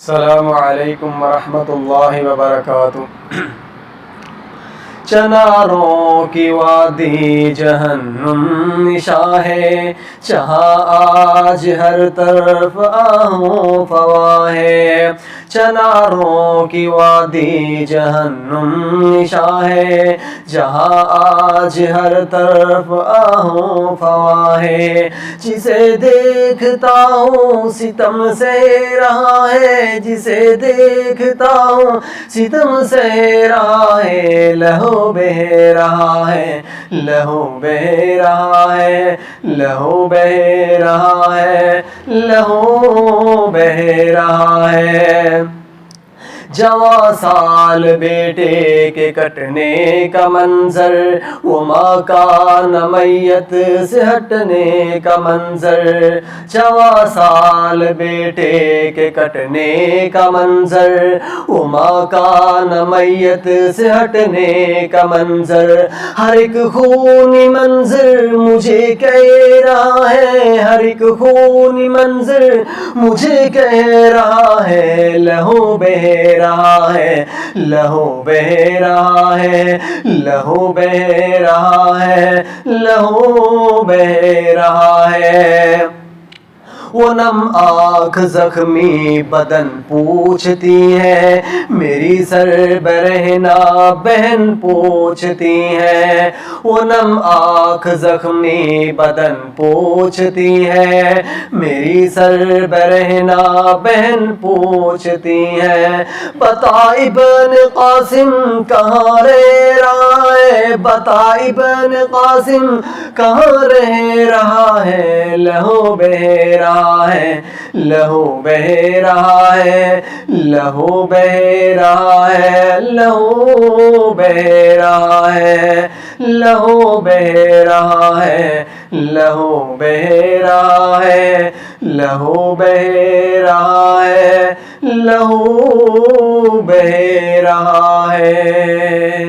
السلام علیکم ورحمۃ اللہ وبرکاتہ۔ چناروں کی وادی جہنم نشاں ہے، جہاں آج ہر طرف آہوں فواں ہے۔ چناروں کی وادی جہنم نشاں ہے، جہاں آج ہر طرف آہوں فواں ہے۔ جسے دیکھتا ہوں ستم سے رہا ہے، جسے دیکھتا ہوں ستم سے رہا ہے۔ لہو بہہ رہا ہے، لہو بہہ رہا ہے، لہو بہہ رہا ہے، لہو بہہ رہا ہے۔ جواں سال بیٹے کے کٹنے کا منظر، وہ ماں کا نہ میت سے ہٹنے کا منظر۔ جواں سال بیٹے کے کٹنے کا منظر، وہ ماں کا نہ میت سے ہٹنے کا منظر۔ ہر ایک خونی منظر مجھے کہہ رہا ہے، ہر ایک خونی منظر مجھے کہہ رہا ہے۔ لہو بہہ رہا ہے، لہو بہہ رہا ہے، لہو بہہ رہا ہے، لہو بہہ رہا ہے۔ وہ نم آنکھ زخمی بدن پوچھتی ہے، میری سربرہنا بہن پوچھتی ہے۔ وہ نم آنکھ زخمی بدن پوچھتی ہے، میری سربرہنا بہن پوچھتی ہے۔ بتا ابن قاسم کہاں رہ رہا ہے، بتا ابن قاسم کہاں رہ رہا ہے۔ لہو بہہ رہا ہے، لہو بہہ رہا ہے، لہو بہہ رہا ہے، لہو بہہ رہا ہے، لہو بہہ رہا ہے، لہو بہہ رہا ہے، لہو بہہ رہا ہے، لہو بہہ رہا ہے۔